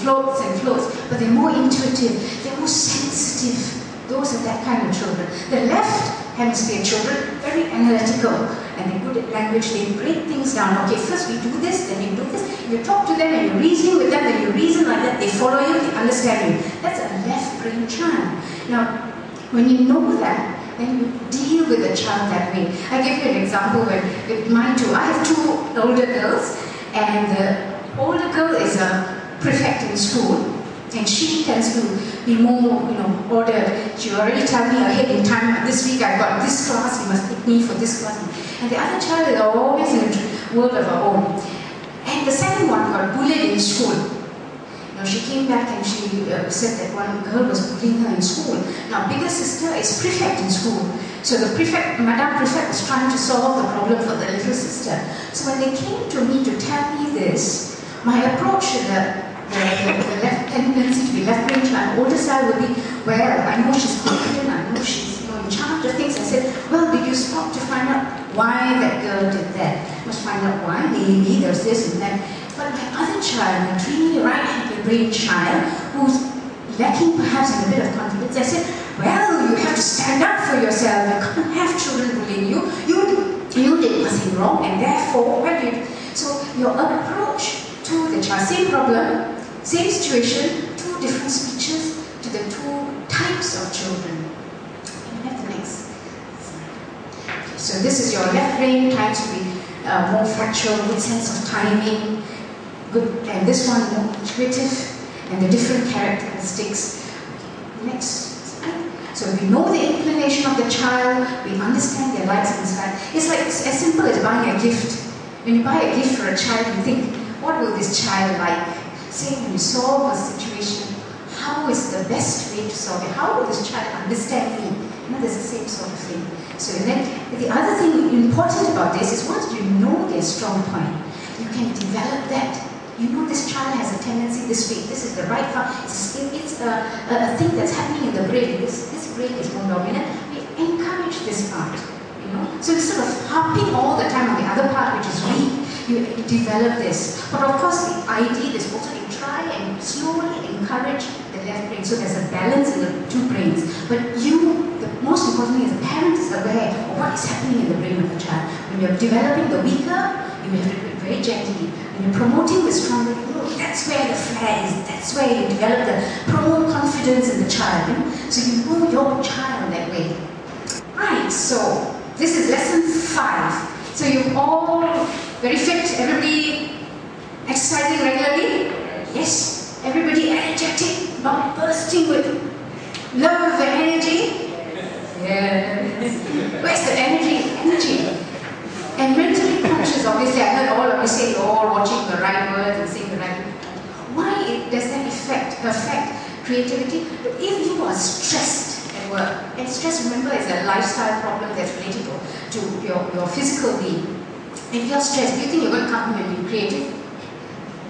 floats and floats, but they're more intuitive, they're more sensitive. Those are that kind of children. The left hemisphere children, very analytical, and they're good at language, they break things down. Okay, first we do this, then we do this. You talk to them and you're reasoning with them, then you reason like that, they follow you, they understand you. That's a left brain child. Now, when you know that, then you deal with the child that way. I give you an example with mine too. I have two older girls, and the older girl is a prefect in school, and she tends to be more, ordered. She already tells me ahead in time, this week I've got this class, you must pick me for this class. And the other child is always in a world of her own. And the second one got bullied in school. She came back and she said that one girl was bullying her in school. Now, bigger sister is prefect in school. So the prefect, Madame Prefect, was trying to solve the problem for the little sister. So when they came to me to tell me this, my approach to the left tendency to be left brain child, older side would be, well, I know she's confident, I know she's in charge of things. I said, well, did you stop to find out why that girl did that? Must find out why, maybe there's this and that. But my other child, my dreamy right-handed brain child, who's lacking perhaps in a bit of confidence, I said, well, you have to stand up for yourself. You can't have children bullying you. You did nothing wrong, and therefore, what do you do? So your approach to the child, same problem, same situation, two different speeches to the two types of children. Can you have the next slide? Okay, so this is your left brain, tries to be more factual, good sense of timing, good, and this one more intuitive, and the different characteristics. Next slide. So we know the inclination of the child, we understand their likes and dislikes. It's like as simple as buying a gift. When you buy a gift for a child, you think, what will this child like? Say when you solve a situation, how is the best way to solve it? How will this child understand me? There's the same sort of thing. So then, the other thing important about this is once you know their strong point, you can develop that. You know this child has a tendency this way. This is the right part. It's a thing that's happening in the brain. This brain is more dominant. We encourage this part. So instead of harping all the time on the other part, which is weak, you develop this. But of course, the idea is also to try and slowly encourage the left brain. So there's a balance in the two brains. But the most important thing is the parent is aware of what is happening in the brain of the child. When you're developing the weaker, you have to do it very gently. When you're promoting the stronger, that's where the flair is. That's where you develop promote confidence in the child. So you know your child that way. Right, so this is lesson 5. So you're all very fit, everybody exercising regularly? Yes. Everybody energetic, not bursting with love and energy? Yes. Where's the energy? Energy. And mentally conscious, obviously, I heard all of you say you're all watching the right words and saying the right words. Why does that affect creativity? If you are stressed at work, and stress, remember, is a lifestyle problem that's related to your physical being. If you're stressed, do you think you're going to come home and be creative?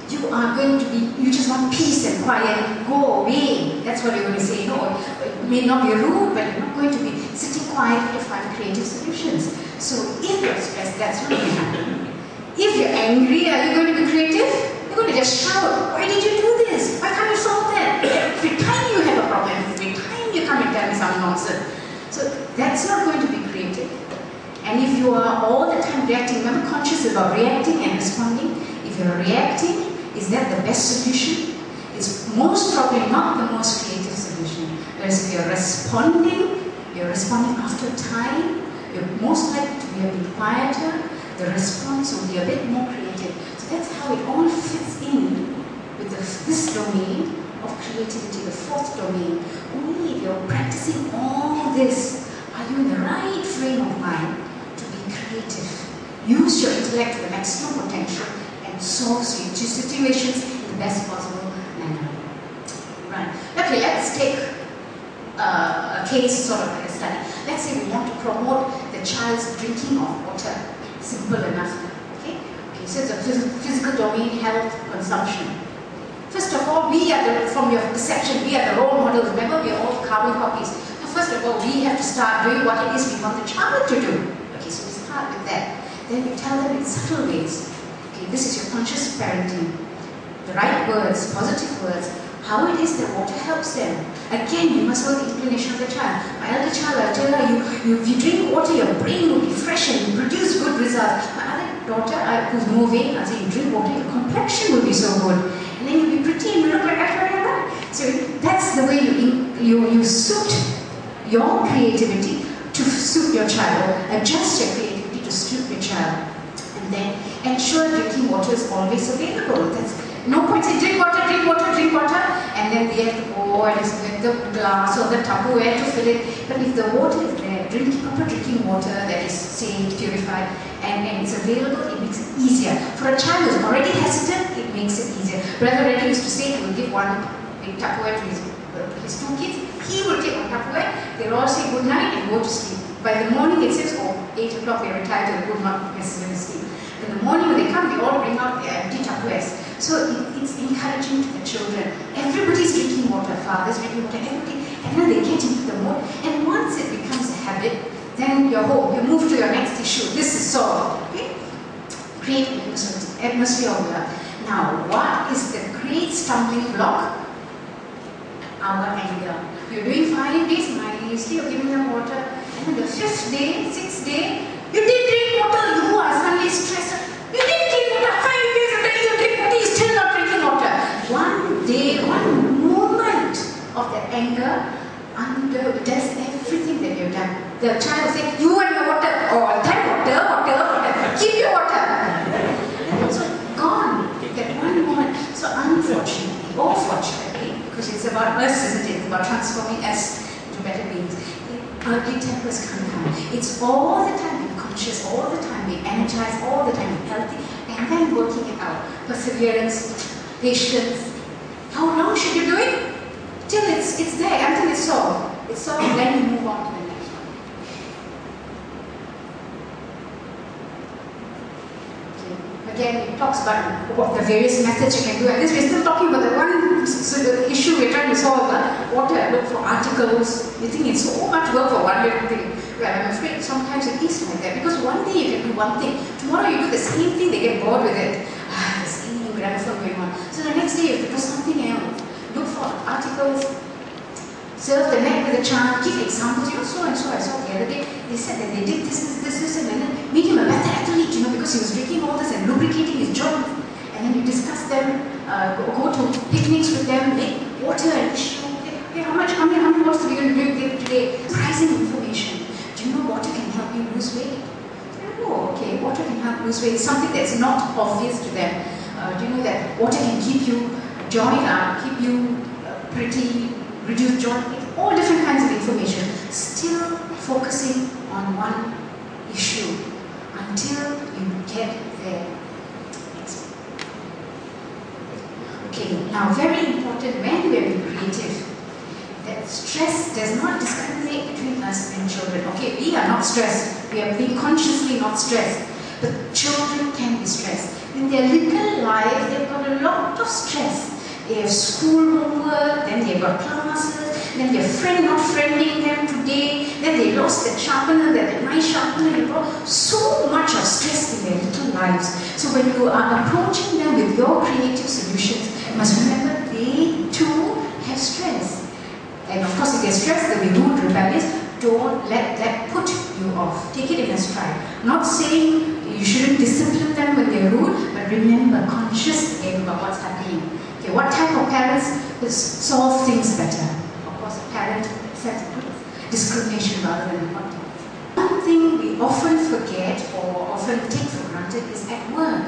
You just want peace and quiet, go away. That's what you're going to say. No, it may not be rude, but you're not going to be sitting quietly to find creative solutions. So if you're stressed, that's what will happen. If you're angry, are you going to be creative? You're going to just shout, why did you do this? Why can't you solve that? Every time you have a problem, every time you come and tell me some nonsense. So that's not going to be creative. And if you are all the time reacting, remember, conscious about reacting and responding. If you're reacting, is that the best solution? It's most probably not the most creative solution. Whereas if you're responding after time, you're most likely to be a bit quieter, the response will be a bit more creative. So that's how it all fits in with this domain of creativity, the 4th domain. Only if you're practicing all this, are you in the right frame of mind to be creative. Use your intellect to the maximum potential and solve situations in the best possible manner. Right. Okay, let's take a case sort of like a study. Let's say we want to promote the child's drinking of water. Simple enough. Okay, so it's a physical domain, health, consumption. First of all, from your perception, we are the role models. Remember, we are all carbon copies. So first of all, we have to start doing what it is we want the child to do. Okay, so we start with that. Then we tell them in subtle ways. Okay, this is your conscious parenting. the right words, positive words, how it is that water helps them. Again, you must know the inclination of the child. My elder child, I'll tell her, if you drink water, your brain will be fresh and you produce good results. My other daughter, who's more vain, I'll say, you drink water, your complexion will be so good. And then you'll be pretty and you look like that. So that's the way you suit your creativity to suit your child, or adjust your creativity to suit your child. And then ensure drinking water is always available. That's no point saying drink water, and then we have to go and get the glass or the Tupperware to fill it. But if the water is there, proper drinking water that is safe, purified, and it's available, it makes it easier. For a child who's already hesitant, it makes it easier. Brother Reddy used to say he will give one big Tupperware to his two kids. He will take one Tupperware, they'll all say good night and go to sleep. By the morning it says, 8 o'clock they retire to good not necessarily sleep. In the morning when they come, they all bring out their empty Tupperwares. So it's encouraging to the children. Everybody's drinking water, father's drinking water, everybody, and then they get into the mode. And once it becomes a habit, then you're home. You move to your next issue. This is solved. Okay? Create an atmosphere of love. Now, what is the great stumbling block? Our anger. You're doing 5 days, you're giving them water, and then the 5th day, 6th day, you didn't drink water, you are suddenly stressed. You didn't drink water, 5 days and then you drink water, you're still not drinking water. One day, one moment of that anger does everything that you've done. The child will say, you and your water, all the time, water, keep your water. And it's gone, that one moment. So unfortunately, or fortunately, because it's about us, isn't it? It's about transforming us into better beings. Ugly tempers can come. It's all the time being conscious, all the time being energized, all the time being healthy, and then working it out. Perseverance, patience. How long should you do it? Till it's there, until it's solved. It's solved, then you move on to the next one. Okay. Again, it talks about what the various methods you can do. And this we're still talking about the one the issue we're trying to solve. Water, look for articles. You think it's so much work for one little thing. Well, I'm afraid sometimes it is like that. Because one day you can do one thing. Tomorrow you do the same thing, they get bored with it. The same gramophone going on. So the next day you have to do something else. Look for articles. Serve the neck with a charm. Give examples. You know, so and so I saw the other day. They said that they did this, and then made him a better athlete, because he was drinking all this and lubricating his joints. And then you discuss them, go to picnics with them, make water an issue. Okay, how many waters are we going to drink today? Surprising information. Do you know water can help you lose weight? Oh, okay, water can help lose weight. It's something that's not obvious to them. Do you know that water can keep you joint up, keep you pretty, reduce joint, all different kinds of information. Still focusing on one issue until you get there. Okay, now very important when we are being creative, that stress does not discriminate between us and children. Okay, we are not stressed. We are being consciously not stressed. But children can be stressed. In their little life, they've got a lot of stress. They have school homework, then they've got classes, then their friend not friending them today, then they lost their sharpener, that nice sharpener they brought. So much of stress in their little lives. So when you are approaching them with your creative solutions, you must remember they too have stress. And of course, if they're stressed, they'll be rude, rebellious. Don't let that put you off. Take it in a stride. Not saying you shouldn't discipline them when they're rude, but remember, conscious again about what's happening. Okay, what type of parents will solve things better? Of course, a parent sets discrimination rather than hot. One thing we often forget or often take for granted is at work.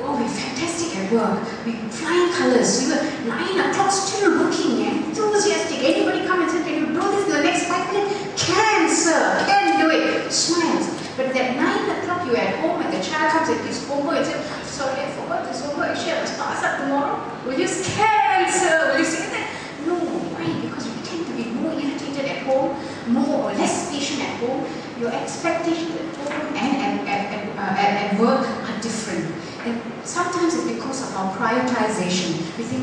Oh, we're fantastic at work. We flying colors. We were 9 o'clock still working, enthusiastic. Anybody come and say, can you do this in the next 5 minutes? Can, sir. Can do it. Smiles. But at 9 o'clock you're at home and the child comes and gives homework and says, sorry, I forgot this homework. Actually, I must pass up tomorrow. Will you scan, sir? Will you say that? No. Why? Because we tend to be more irritated at home, more or less patient at home. Your expectations at home and at work are different. And sometimes it's because of our prioritization. We think